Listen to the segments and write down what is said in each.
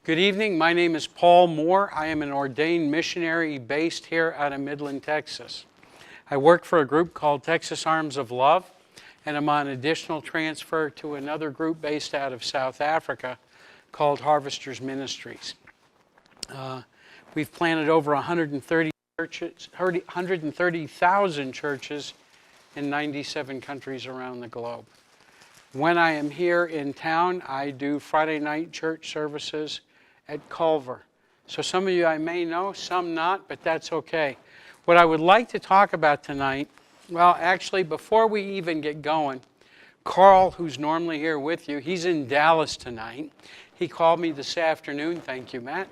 Good evening. My name is Paul Moore. I am an ordained missionary based here out of Midland, Texas. I work for a group called Texas Arms of Love, and I'm on additional transfer to another group based out of South Africa called Harvesters Ministries. We've planted over 130,000 churches in 97 countries around the globe. When I am here in town, I do Friday night church services at Culver. So some of you I may know, some not, but that's okay. What I would like to talk about tonight, well, actually, before we even get going, Carl, who's normally here with you, he's in Dallas tonight. He called me this afternoon, thank you, Matt,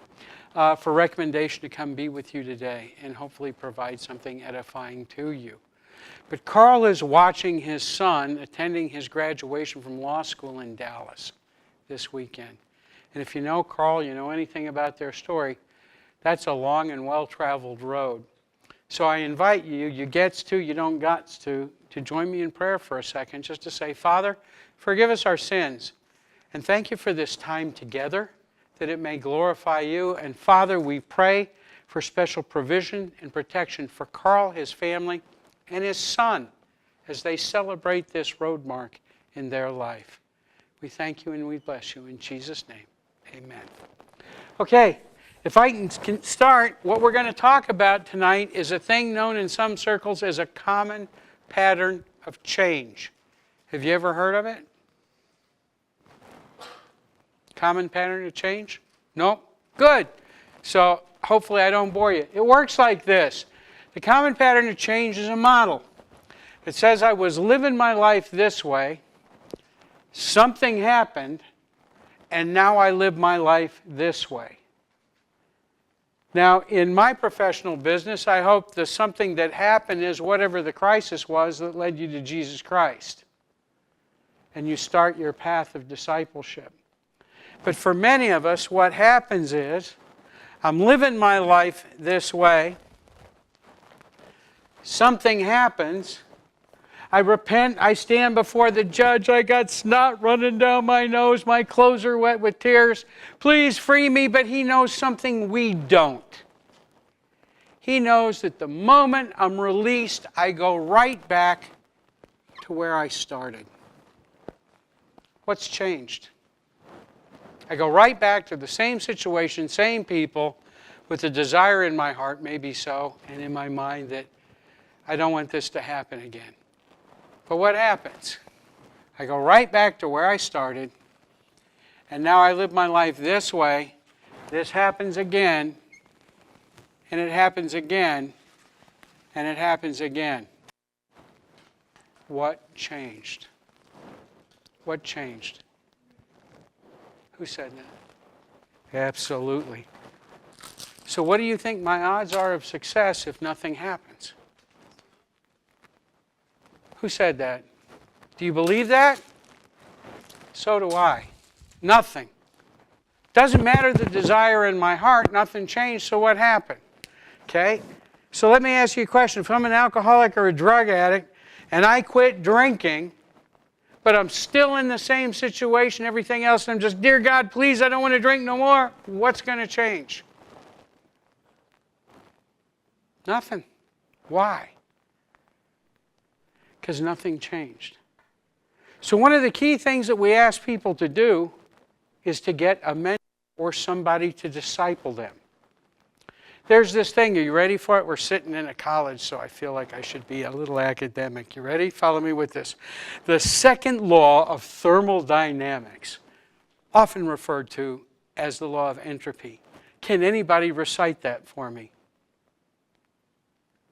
for recommendation to come be with you today and hopefully provide something edifying to you. But Carl is watching his son attending his graduation from law school in Dallas this weekend. And if you know Carl, you know anything about their story, that's a long and well-traveled road. So I invite you, you gets to, you don't gots to join me in prayer for a second, just to say, Father, forgive us our sins. And thank you for this time together, that it may glorify you. And Father, we pray for special provision and protection for Carl, his family, and his son as they celebrate this road mark in their life. We thank you and we bless you in Jesus' name. Amen. Okay, if I can start, what we're going to talk about tonight is a thing known in some circles as a common pattern of change. Have you ever heard of it? Common pattern of change? No? Good. So hopefully I don't bore you. It works like this. The common pattern of change is a model. It says I was living my life this way, something happened, and now I live my life this way. Now, in my professional business, I hope the something that happened is whatever the crisis was that led you to Jesus Christ. And you start your path of discipleship. But for many of us, what happens is, I'm living my life this way, something happens, I repent, I stand before the judge, I got snot running down my nose, my clothes are wet with tears, please free me, but he knows something we don't. He knows that the moment I'm released, I go right back to where I started. What's changed? I go right back to the same situation, same people, with a desire in my heart, maybe so, and in my mind that I don't want this to happen again. But what happens? I go right back to where I started, and now I live my life this way. This happens again, and it happens again, and it happens again. What changed? What changed? Who said that? Absolutely. So what do you think my odds are of success if nothing happens? Who said that? Do you believe that? So do I. Nothing. Doesn't matter the desire in my heart, nothing changed, so what happened? Okay? So let me ask you a question. If I'm an alcoholic or a drug addict and I quit drinking, but I'm still in the same situation, everything else, and I'm just, dear God, please, I don't want to drink no more, what's going to change? Nothing. Why? Because nothing changed. So one of the key things that we ask people to do is to get a mentor or somebody to disciple them. There's this thing, are you ready for it? We're sitting in a college, so I feel like I should be a little academic. You ready? Follow me with this. The second law of thermodynamics, often referred to as the law of entropy. Can anybody recite that for me?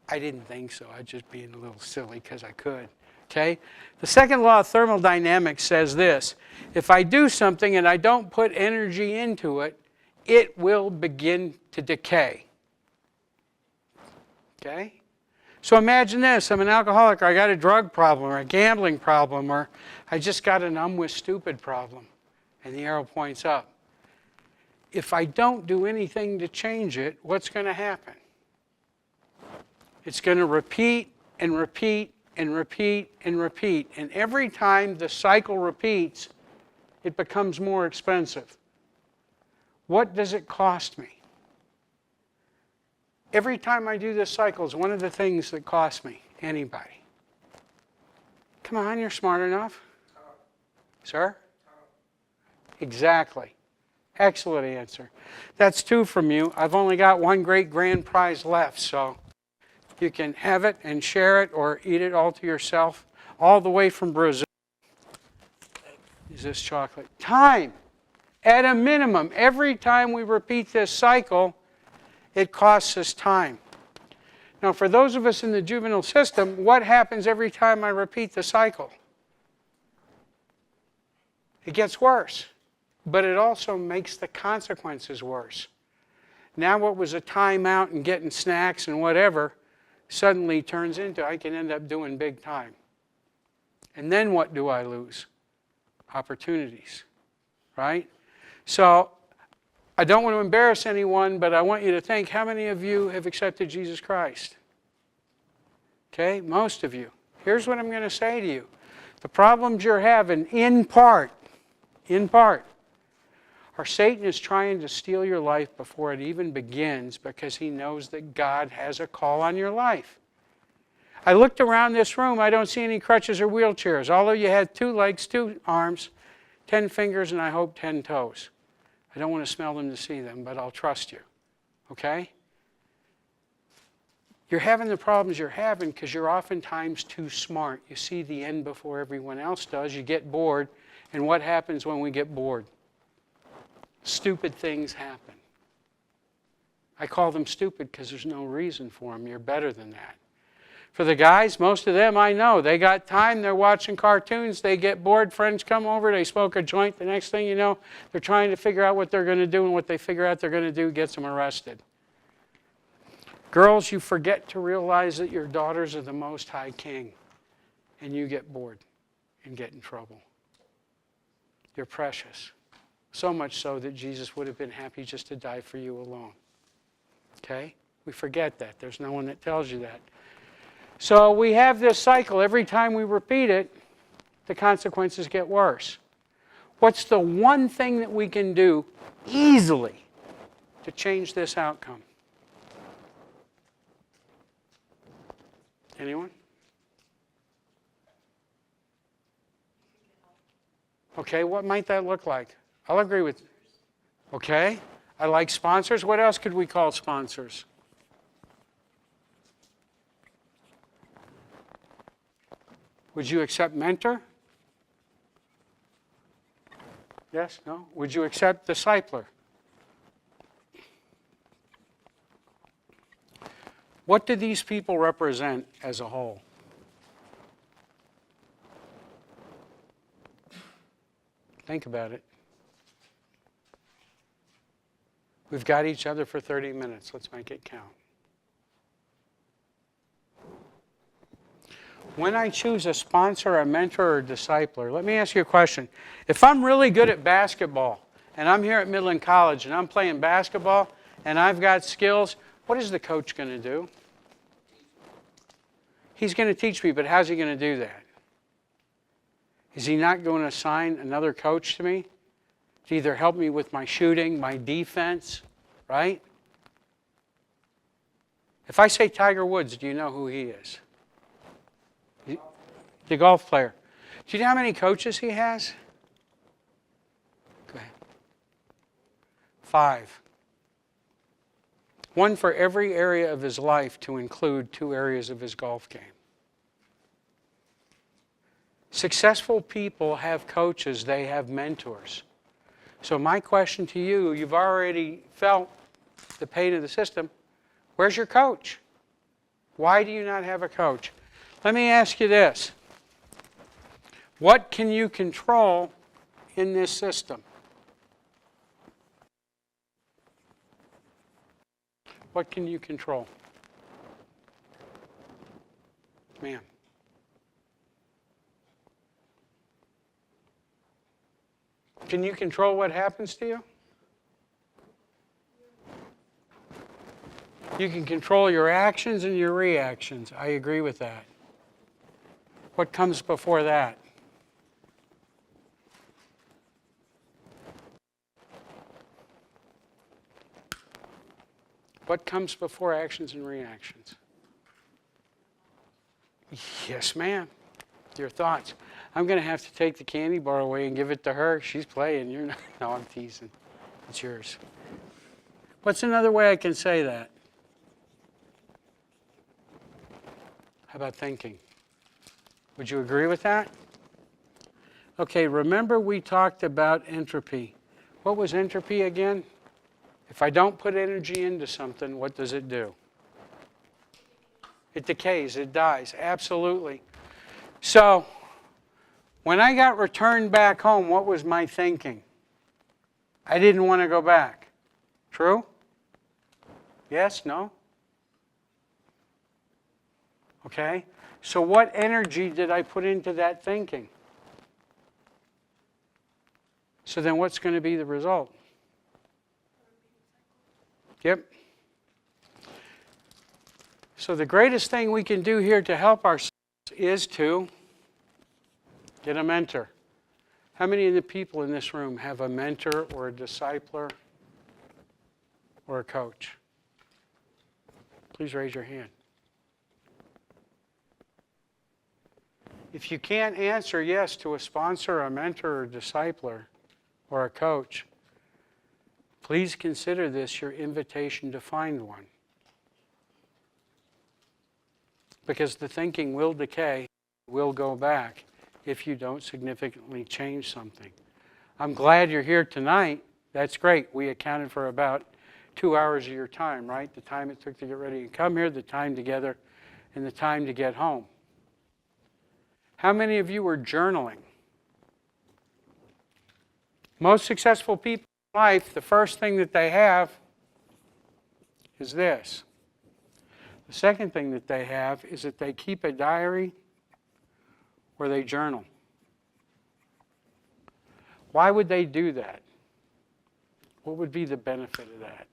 I didn't think so. I was just being a little silly because I could. Okay? The second law of thermodynamics says this. If I do something and I don't put energy into it, it will begin to decay. Okay? So imagine this. I'm an alcoholic, or I got a drug problem, or a gambling problem, or I just got an I'm with stupid problem. And the arrow points up. If I don't do anything to change it, what's going to happen? It's going to repeat and repeat and repeat and repeat. And every time the cycle repeats, it becomes more expensive. What does it cost me? Every time I do this cycle is one of the things that costs me. Anybody? Come on, you're smart enough. Sir? Exactly. Excellent answer. That's 2 from you. I've only got 1 great grand prize left, so you can have it and share it or eat it all to yourself, all the way from Brazil. Is this chocolate? Time. At a minimum, every time we repeat this cycle, it costs us time. Now, for those of us in the juvenile system, what happens every time I repeat the cycle? It gets worse, but it also makes the consequences worse. Now what was a timeout and getting snacks and whatever suddenly turns into I can end up doing big time. And then what do I lose? Opportunities, right? So I don't want to embarrass anyone, but I want you to think, how many of you have accepted Jesus Christ? Okay, most of you. Here's what I'm going to say to you. The problems you're having, in part, or Satan is trying to steal your life before it even begins because he knows that God has a call on your life. I looked around this room, I don't see any crutches or wheelchairs. Although you had 2 legs, 2 arms, 10 fingers, and I hope 10 toes. I don't want to smell them to see them, but I'll trust you. Okay? You're having the problems you're having because you're oftentimes too smart. You see the end before everyone else does. You get bored. And what happens when we get bored? Stupid things happen. I call them stupid because there's no reason for them. You're better than that. For the guys, most of them I know, they got time, they're watching cartoons, they get bored, friends come over, they smoke a joint, the next thing you know, they're trying to figure out what they're going to do, and what they figure out they're going to do gets them arrested. Girls, you forget to realize that your daughters are the Most High King, and you get bored and get in trouble. You're precious. So much so that Jesus would have been happy just to die for you alone. Okay? We forget that. There's no one that tells you that. So we have this cycle. Every time we repeat it, the consequences get worse. What's the one thing that we can do easily to change this outcome? Anyone? Okay, what might that look like? I'll agree with you. Okay, I like sponsors. What else could we call sponsors? Would you accept mentor? Yes? No? Would you accept discipler? What do these people represent as a whole? Think about it. We've got each other for 30 minutes. Let's make it count. When I choose a sponsor, a mentor, or a discipler, let me ask you a question. If I'm really good at basketball, and I'm here at Midland College, and I'm playing basketball, and I've got skills, what is the coach going to do? He's going to teach me, but how's he going to do that? Is he not going to assign another coach to me to either help me with my shooting, my defense, right? If I say Tiger Woods, do you know who he is? The golf player. Do you know how many coaches he has? Go ahead. 5. One for every area of his life, to include 2 areas of his golf game. Successful people have coaches, they have mentors. So my question to you, you've already felt the pain of the system. Where's your coach? Why do you not have a coach? Let me ask you this. What can you control in this system? What can you control? Ma'am. Can you control what happens to you? You can control your actions and your reactions. I agree with that. What comes before that? What comes before actions and reactions? Yes, ma'am. Your thoughts. I'm going to have to take the candy bar away and give it to her. She's playing. You're not. No, I'm teasing. It's yours. What's another way I can say that? How about thinking? Would you agree with that? Okay, remember we talked about entropy. What was entropy again? If I don't put energy into something, what does it do? It decays, it dies, absolutely. So, when I got returned back home, what was my thinking? I didn't want to go back. True? Yes? No? Okay? So what energy did I put into that thinking? So then what's going to be the result? Yep. So the greatest thing we can do here to help ourselves is to get a mentor. How many of the people in this room have a mentor or a discipler or a coach? Please raise your hand. If you can't answer yes to a sponsor, a mentor, or a discipler, or a coach, please consider this your invitation to find one. Because the thinking will decay, will go back if you don't significantly change something. I'm glad you're here tonight. That's great. We accounted for about 2 hours of your time, right? The time it took to get ready and come here, the time together, and the time to get home. How many of you were journaling? Most successful people in life, the first thing that they have is this. The second thing that they have is that they keep a diary or they journal. Why would they do that? What would be the benefit of that?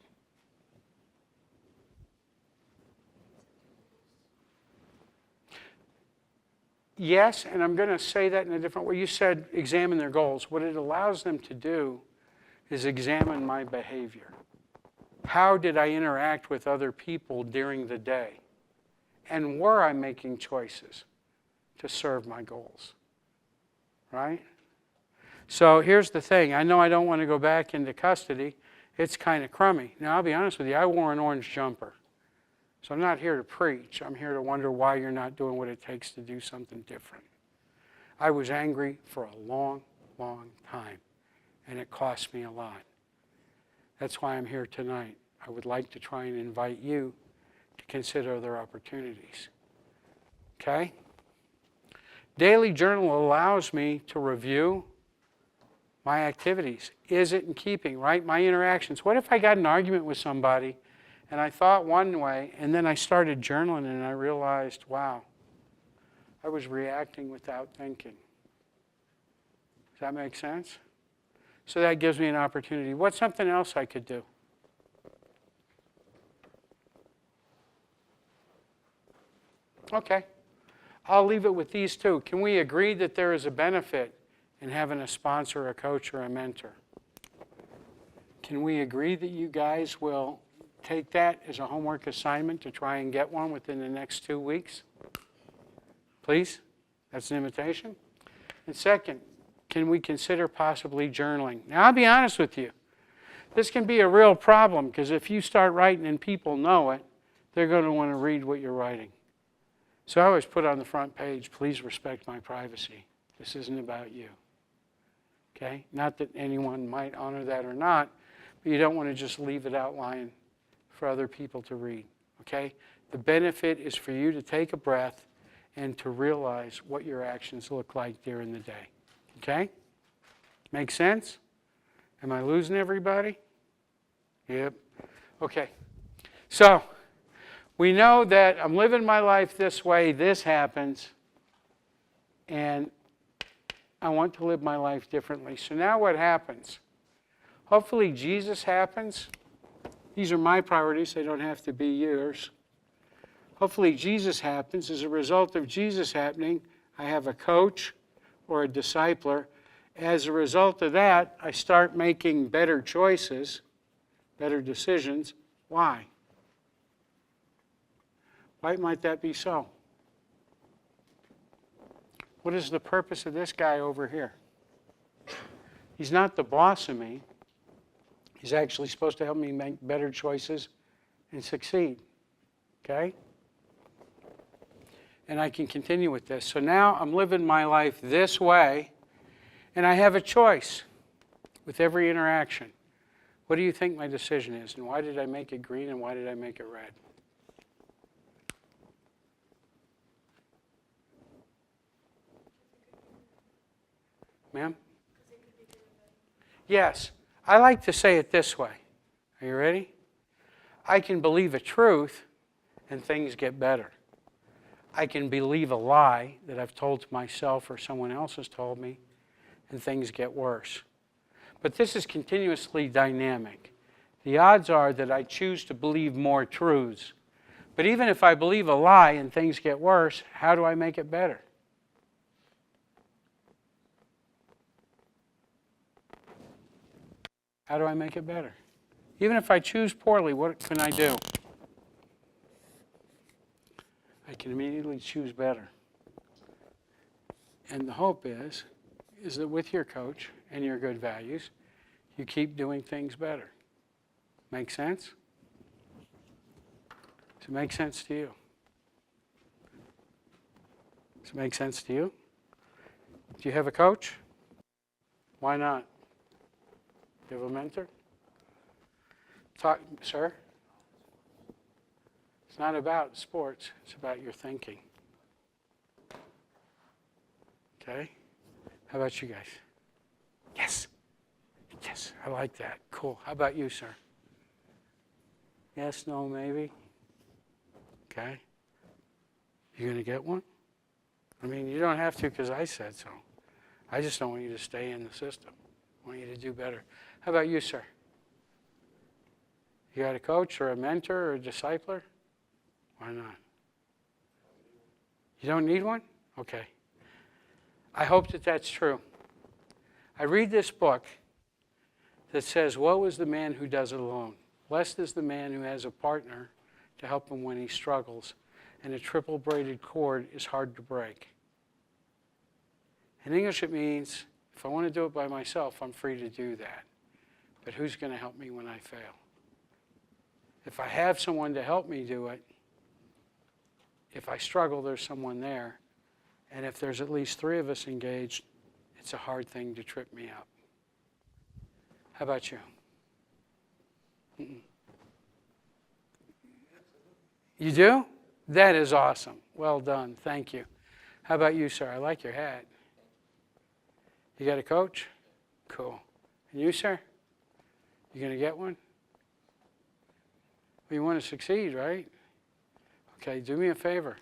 Yes, and I'm going to say that in a different way. You said examine their goals. What it allows them to do is examine my behavior. How did I interact with other people during the day? And were I making choices to serve my goals? Right? So here's the thing. I know I don't want to go back into custody. It's kind of crummy. Now, I'll be honest with you. I wore an orange jumper. So I'm not here to preach. I'm here to wonder why you're not doing what it takes to do something different. I was angry for a long, long time, and it cost me a lot. That's why I'm here tonight. I would like to try and invite you to consider other opportunities. Okay? Daily journal allows me to review my activities. Is it in keeping, right? My interactions. What if I got in an argument with somebody and I thought one way, and then I started journaling and I realized, wow, I was reacting without thinking. Does that make sense? So that gives me an opportunity. What's something else I could do? Okay. I'll leave it with these two. Can we agree that there is a benefit in having a sponsor, a coach, or a mentor? Can we agree that you guys will take that as a homework assignment to try and get one within the next 2 weeks? Please? That's an invitation. And second, can we consider possibly journaling? Now, I'll be honest with you. This can be a real problem because if you start writing and people know it, they're going to want to read what you're writing. So I always put on the front page, please respect my privacy. This isn't about you. Okay? Not that anyone might honor that or not, but you don't want to just leave it outlined for other people to read. Okay? The benefit is for you to take a breath and to realize what your actions look like during the day. Okay? Make sense? Am I losing everybody? Yep. Okay. So, we know that I'm living my life this way, this happens, and I want to live my life differently. So now what happens? Hopefully Jesus happens. These are my priorities. They don't have to be yours. Hopefully Jesus happens. As a result of Jesus happening, I have a coach or a discipler. As a result of that, I start making better choices, better decisions. Why? Why might that be so? What is the purpose of this guy over here? He's not the boss of me. He's actually supposed to help me make better choices and succeed. Okay? And I can continue with this. So now I'm living my life this way, and I have a choice with every interaction. What do you think my decision is? And why did I make it green and why did I make it red? Ma'am? Yes. I like to say it this way. Are you ready? I can believe a truth and things get better. I can believe a lie that I've told to myself or someone else has told me and things get worse. But this is continuously dynamic. The odds are that I choose to believe more truths. But even if I believe a lie and things get worse, how do I make it better? How do I make it better? Even if I choose poorly, what can I do? I can immediately choose better. And the hope is that with your coach and your good values, you keep doing things better. Make sense? Does it make sense to you? Does it make sense to you? Do you have a coach? Why not? Do you have a mentor? Talk, sir? It's not about sports. It's about your thinking. Okay? How about you guys? Yes. Yes, I like that. Cool. How about you, sir? Yes, no, maybe? Okay. You going to get one? I mean, you don't have to because I said so. I just don't want you to stay in the system. I want you to do better. How about you, sir? You got a coach or a mentor or a discipler? Why not? You don't need one? Okay. I hope that that's true. I read this book that says, woe is the man who does it alone. Blessed is the man who has a partner to help him when he struggles, and a triple braided cord is hard to break. In English, it means if I want to do it by myself, I'm free to do that. But who's going to help me when I fail? If I have someone to help me do it, if I struggle, there's someone there. And if there's at least 3 of us engaged, it's a hard thing to trip me up. How about you? You do? That is awesome. Well done. Thank you. How about you, sir? I like your hat. You got a coach? Cool. And you, sir? You going to get one? Well, you want to succeed, right? Okay, do me a favor.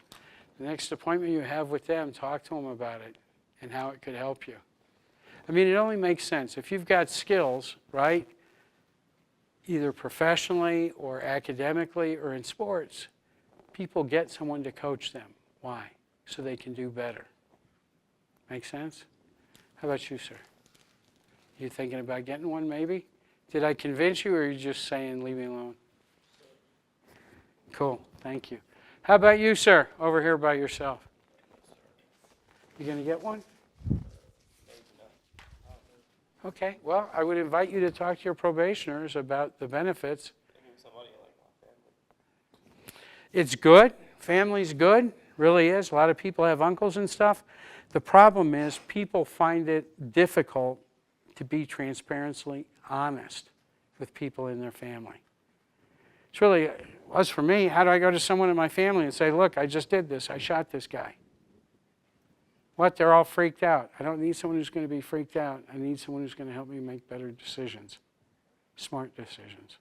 The next appointment you have with them, talk to them about it and how it could help you. I mean, it only makes sense. If you've got skills, right, either professionally or academically or in sports, people get someone to coach them. Why? So they can do better. Make sense? How about you, sir? You thinking about getting one, maybe? Did I convince you, or are you just saying, leave me alone? Cool. Thank you. How about you, sir, over here by yourself? You going to get one? Okay. Well, I would invite you to talk to your probationers about the benefits. It's good. Family's good. Really is. A lot of people have uncles and stuff. The problem is people find it difficult to be transparently honest with people in their family. It's really, was for me, how do I go to someone in my family and say, look, I just did this. I shot this guy. What? They're all freaked out. I don't need someone who's going to be freaked out. I need someone who's going to help me make better decisions, smart decisions.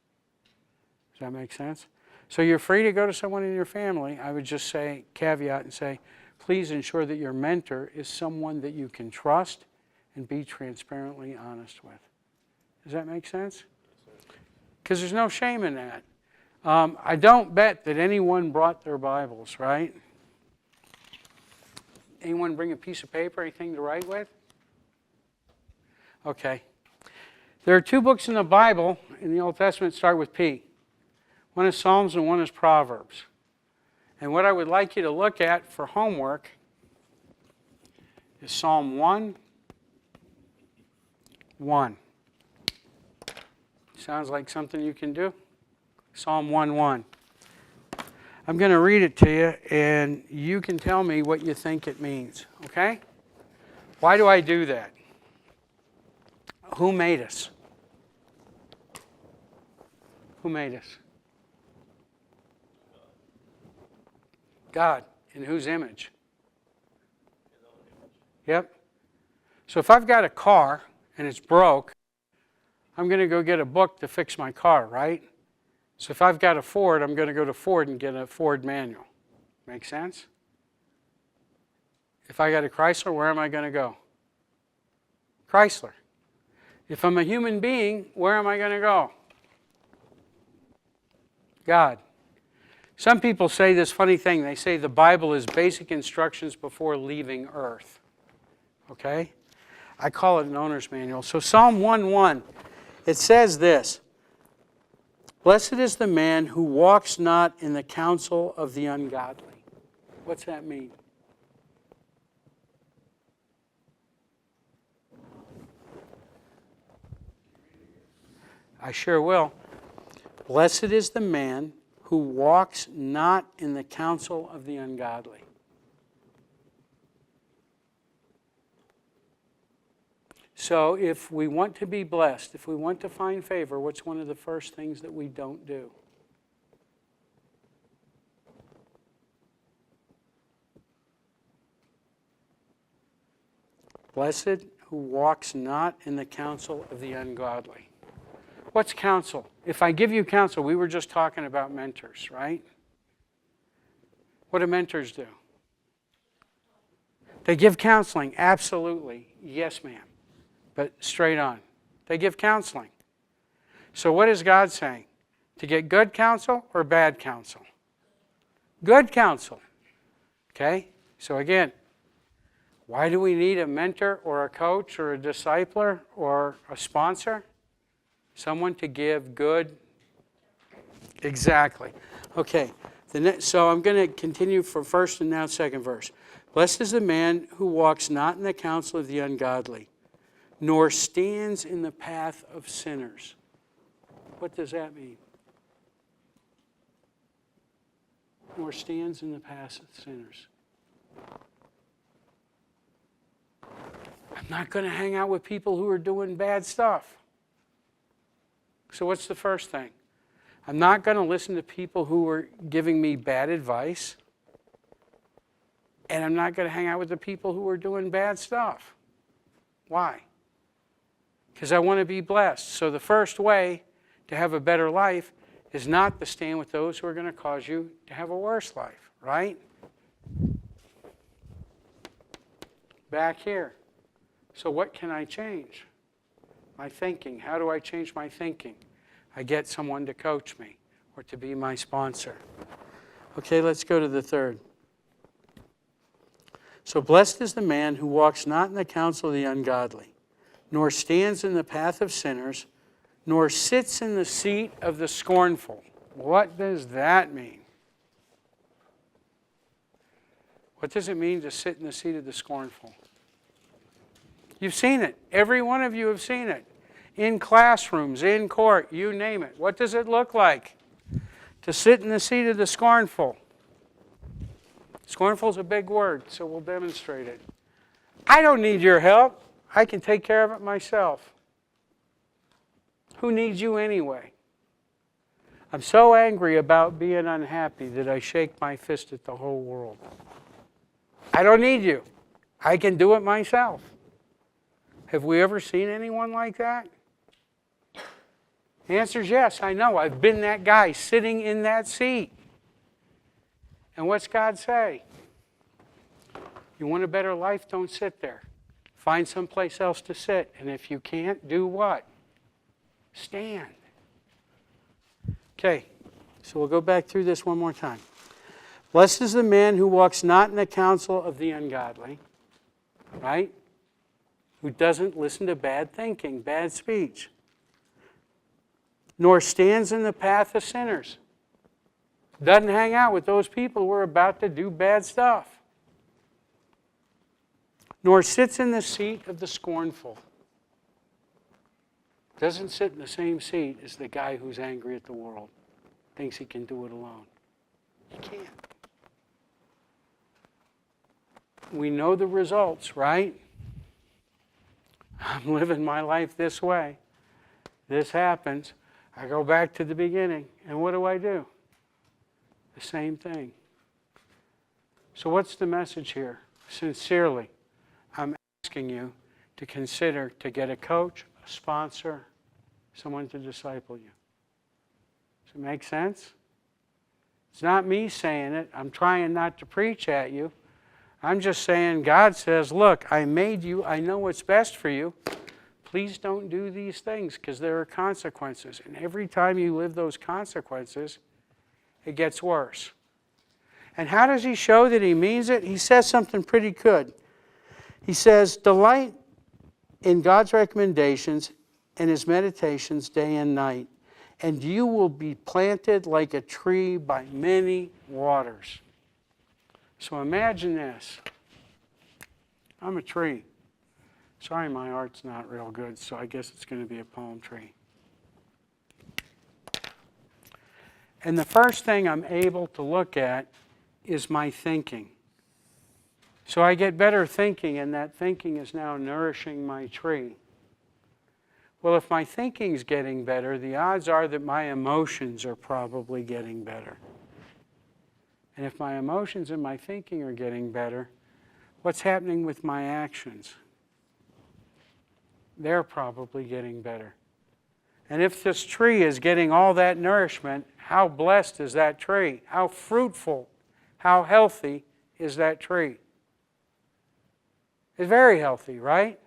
Does that make sense? So you're free to go to someone in your family. I would just say, caveat and say, please ensure that your mentor is someone that you can trust and be transparently honest with. Does that make sense? Because there's no shame in that. I don't bet that anyone brought their Bibles, right? Anyone bring a piece of paper, anything to write with? Okay. There are 2 books in the Bible in the Old Testament that start with P. One is Psalms and one is Proverbs. And what I would like you to look at for homework is Psalm 1:1. Sounds like something you can do? Psalm 1:1. I'm going to read it to you, and you can tell me what you think it means, okay? Why do I do that? Who made us? Who made us? God. In whose image? Yep. So if I've got a car and it's broke, I'm going to go get a book to fix my car, right? So if I've got a Ford, I'm going to go to Ford and get a Ford manual. Make sense? If I got a Chrysler, where am I going to go? Chrysler. If I'm a human being, where am I going to go? God. Some people say this funny thing. They say the Bible is basic instructions before leaving earth. Okay? I call it an owner's manual. So Psalm 1:1, it says this: Blessed is the man who walks not in the counsel of the ungodly. What's that mean? I sure will. Blessed is the man who walks not in the counsel of the ungodly. So if we want to be blessed, if we want to find favor, what's one of the first things that we don't do? Blessed who walks not in the counsel of the ungodly. What's counsel? If I give you counsel, we were just talking about mentors, right? What do mentors do? They give counseling, absolutely. Yes, ma'am. But straight on. They give counseling. So what is God saying? To get good counsel or bad counsel? Good counsel. Okay? So again, why do we need a mentor or a coach or a discipler or a sponsor? Someone to give good. Exactly. Okay. So I'm going to continue from first and now second verse. Blessed is the man who walks not in the counsel of the ungodly, nor stands in the path of sinners. What does that mean? Nor stands in the path of sinners. I'm not going to hang out with people who are doing bad stuff. So what's the first thing? I'm not going to listen to people who are giving me bad advice. And I'm not going to hang out with the people who are doing bad stuff. Why? Because I want to be blessed. So the first way to have a better life is not to stand with those who are going to cause you to have a worse life, right? Back here. So what can I change? My thinking. How do I change my thinking? I get someone to coach me or to be my sponsor. Okay, let's go to the third. So blessed is the man who walks not in the counsel of the ungodly, nor stands in the path of sinners, nor sits in the seat of the scornful. What does that mean? What does it mean to sit in the seat of the scornful? You've seen it. Every one of you have seen it. In classrooms, in court, you name it. What does it look like to sit in the seat of the scornful? Scornful is a big word, so we'll demonstrate it. I don't need your help. I can take care of it myself. Who needs you anyway? I'm so angry about being unhappy that I shake my fist at the whole world. I don't need you. I can do it myself. Have we ever seen anyone like that? The answer is yes, I know. I've been that guy sitting in that seat. And what's God say? You want a better life? Don't sit there. Find someplace else to sit. And if you can't, do what? Stand. Okay, so we'll go back through this one more time. Blessed is the man who walks not in the counsel of the ungodly, right? Who doesn't listen to bad thinking, bad speech, nor stands in the path of sinners. Doesn't hang out with those people who are about to do bad stuff. Nor sits in the seat of the scornful. Doesn't sit in the same seat as the guy who's angry at the world. Thinks he can do it alone. You can't. We know the results, right? I'm living my life this way. This happens. I go back to the beginning. And what do? The same thing. So what's the message here? Sincerely, I'm asking you to consider to get a coach, a sponsor, someone to disciple you. Does it make sense? It's not me saying it. I'm trying not to preach at you. I'm just saying God says, look, I made you. I know what's best for you. Please don't do these things because there are consequences. And every time you live those consequences, it gets worse. And how does he show that he means it? He says something pretty good. He says, delight in God's recommendations and his meditations day and night, and you will be planted like a tree by many waters. So imagine this. I'm a tree. Sorry, my art's not real good, so I guess it's going to be a palm tree. And the first thing I'm able to look at is my thinking. So I get better thinking, and that thinking is now nourishing my tree. Well, if my thinking's getting better, the odds are that my emotions are probably getting better. And if my emotions and my thinking are getting better, what's happening with my actions? They're probably getting better. And if this tree is getting all that nourishment, how blessed is that tree? How fruitful, how healthy is that tree? It's very healthy, right?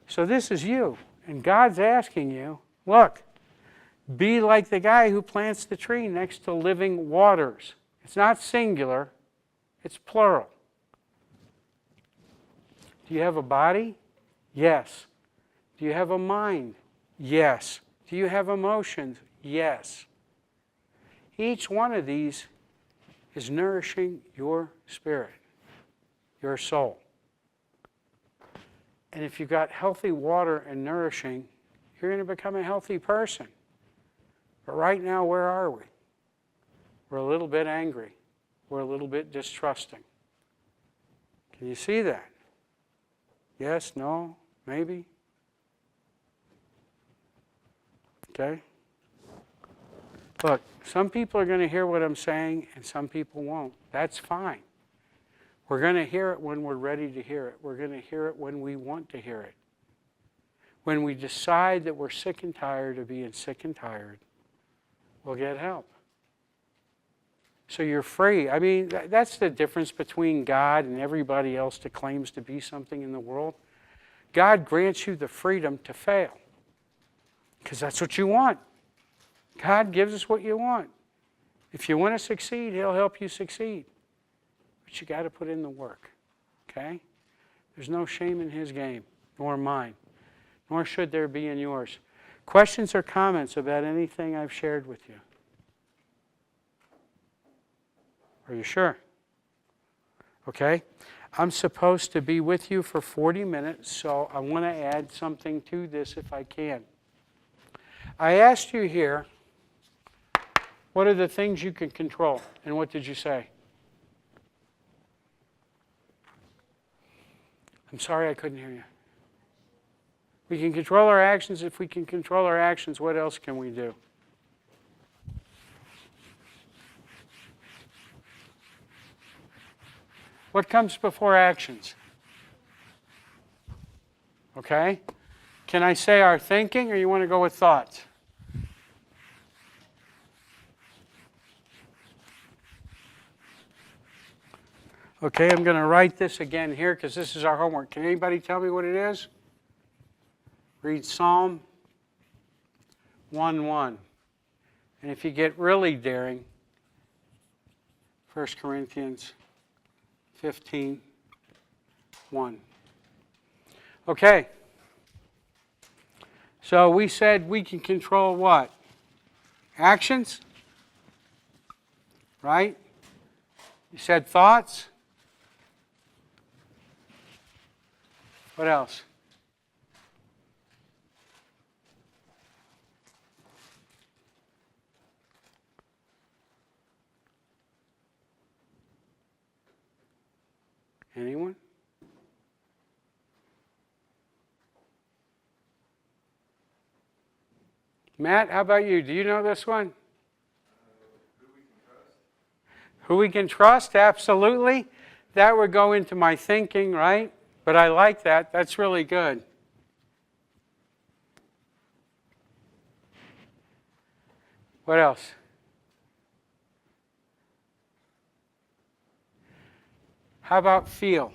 So this is you. And God's asking you, look, be like the guy who plants the tree next to living waters. It's not singular, it's plural. Do you have a body? Yes. Do you have a mind? Yes. Do you have emotions? Yes. Each one of these is nourishing your spirit, your soul. And if you've got healthy water and nourishing, you're going to become a healthy person. But right now, where are we? We're a little bit angry. We're a little bit distrusting. Can you see that? Yes, no, maybe? Okay? Look, some people are going to hear what I'm saying and some people won't. That's fine. We're going to hear it when we're ready to hear it. We're going to hear it when we want to hear it. When we decide that we're sick and tired of being sick and tired, we'll get help. So you're free. I mean, that's the difference between God and everybody else that claims to be something in the world. God grants you the freedom to fail because that's what you want. God gives us what you want. If you want to succeed, He'll help you succeed. But you got to put in the work, okay? There's no shame in His game, nor mine, nor should there be in yours. Questions or comments about anything I've shared with you? Are you sure? Okay. I'm supposed to be with you for 40 minutes, so I want to add something to this if I can. I asked you here, what are the things you can control? And what did you say? I'm sorry I couldn't hear you. We can control our actions. If we can control our actions, what else can we do? What comes before actions? Okay? Can I say our thinking, or you want to go with thoughts? Okay, I'm going to write this again here because this is our homework. Can anybody tell me what it is? Read Psalm 1:1. And if you get really daring, 1 Corinthians 15:1. Okay. So we said we can control what? Actions? right? You said thoughts. What else? Anyone? Matt, how about you? Do you know this one? Who we can trust? Absolutely. That would go into my thinking, right? But I like that. That's really good. What else? How about feel?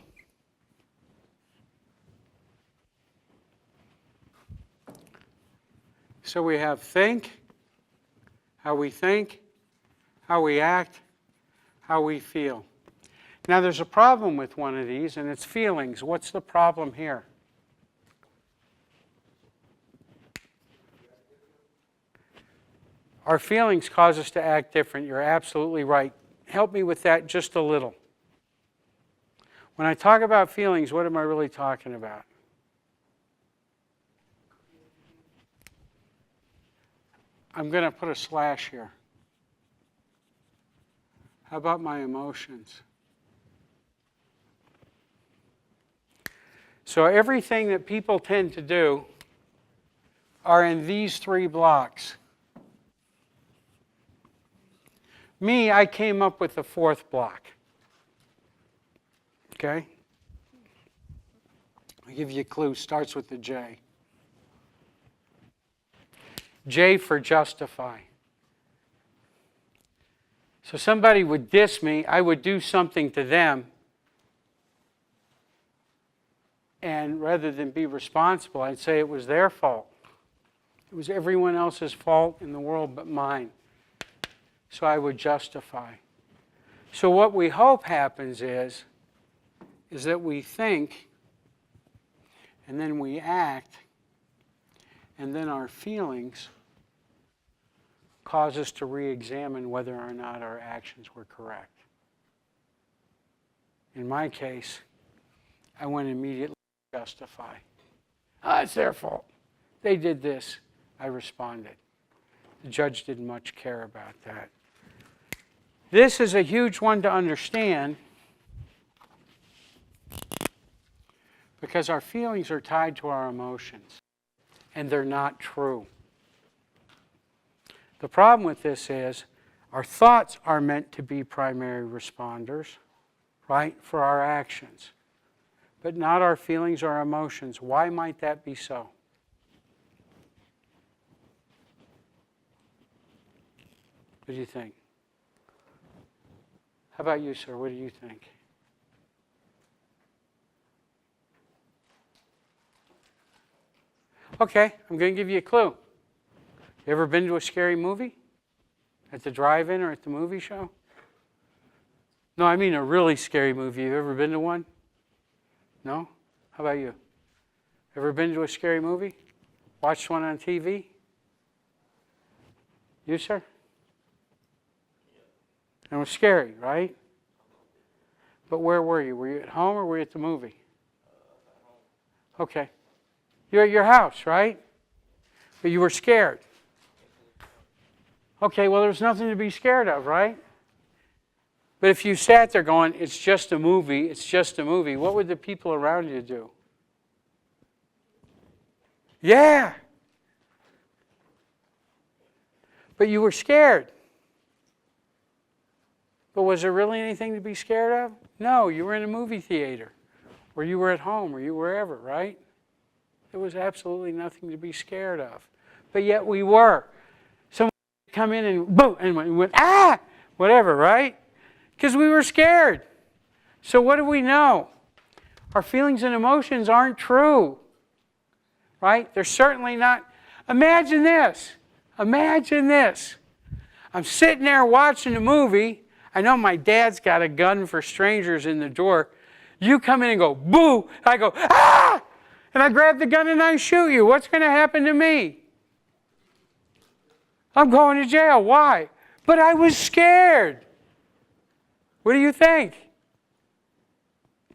So we have think, how we think, how we act, how we feel. Now there's a problem with one of these, and it's feelings. What's the problem here? Our feelings cause us to act different. You're absolutely right. Help me with that just a little. When I talk about feelings, what am I really talking about? I'm going to put a slash here. How about my emotions? So everything that people tend to do are in these three blocks. Me, I came up with the fourth block. Okay? I'll give you a clue. Starts with the J. J for justify. So somebody would diss me, I would do something to them, and rather than be responsible, I'd say it was their fault. It was everyone else's fault in the world but mine. So I would justify. So what we hope happens is that we think, and then we act, and then our feelings cause us to re-examine whether or not our actions were correct. In my case, I went immediately to justify. It's their fault. They did this. I responded. The judge didn't much care about that. This is a huge one to understand because our feelings are tied to our emotions, and they're not true. The problem with this is our thoughts are meant to be primary responders, right, for our actions, but not our feelings or emotions. Why might that be so? What do you think? How about you, sir? What do you think? Okay, I'm going to give you a clue. You ever been to a scary movie? At the drive-in or at the movie show? No, I mean a really scary movie. You ever been to one? No? How about you? Ever been to a scary movie? Watched one on TV? You, sir? And it was scary, right? But where were you? Were you at home or were you at the movie? Okay. You're at your house, right? But you were scared. Okay, well, there's nothing to be scared of, right? But if you sat there going, it's just a movie, it's just a movie, what would the people around you do? Yeah. But you were scared. But was there really anything to be scared of? No, you were in a movie theater, or you were at home, or you were wherever, right? There was absolutely nothing to be scared of. But yet we were. Someone would come in and boom, and we went, whatever, right? Because we were scared. So what do we know? Our feelings and emotions aren't true, right? They're certainly not. Imagine this. Imagine this. I'm sitting there watching a movie. I know my dad's got a gun for strangers in the door. You come in and go, boo. I go, ah! And I grab the gun and I shoot you. What's going to happen to me? I'm going to jail. Why? But I was scared. What do you think?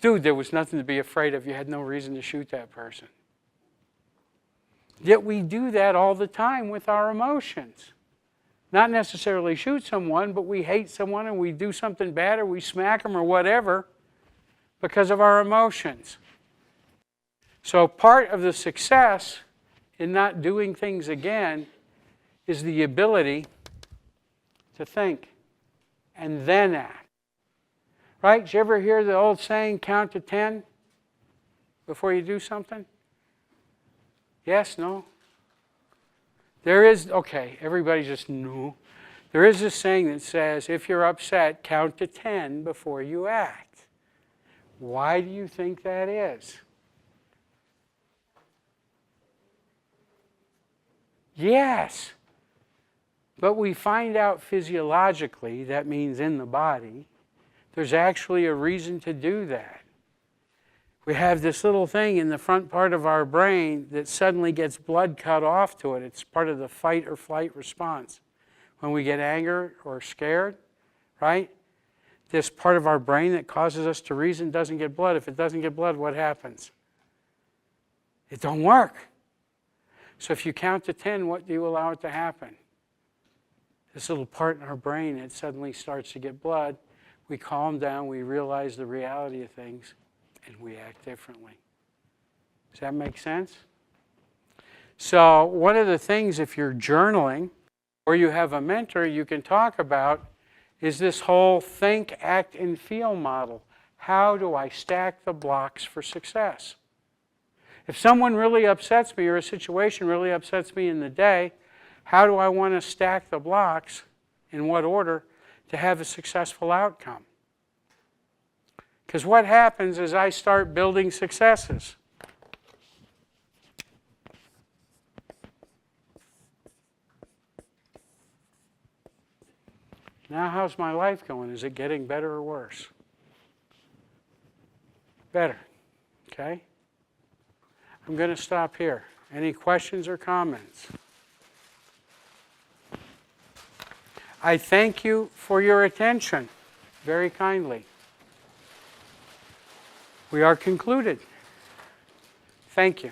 Dude, there was nothing to be afraid of. You had no reason to shoot that person. Yet we do that all the time with our emotions. Not necessarily shoot someone, but we hate someone and we do something bad or we smack them or whatever because of our emotions. So part of the success in not doing things again is the ability to think and then act. Right? Did you ever hear the old saying, count to 10 before you do something? Yes? No? There is, okay, everybody just no. There is this saying that says, if you're upset, count to 10 before you act. Why do you think that is? Yes. But we find out physiologically, that means in the body, there's actually a reason to do that. We have this little thing in the front part of our brain that suddenly gets blood cut off to it. It's part of the fight or flight response. When we get angry or scared, right? This part of our brain that causes us to reason doesn't get blood. If it doesn't get blood, what happens? It don't work. So if you count to 10, what do you allow it to happen? This little part in our brain, it suddenly starts to get blood. We calm down, we realize the reality of things, and we act differently. Does that make sense? So one of the things, if you're journaling or you have a mentor, you can talk about is this whole think, act, and feel model. How do I stack the blocks for success? If someone really upsets me or a situation really upsets me in the day, how do I want to stack the blocks, in what order, to have a successful outcome? Because what happens is I start building successes. Now how's my life going? Is it getting better or worse? Better. Okay? I'm going to stop here. Any questions or comments? I thank you for your attention very kindly. We are concluded. Thank you.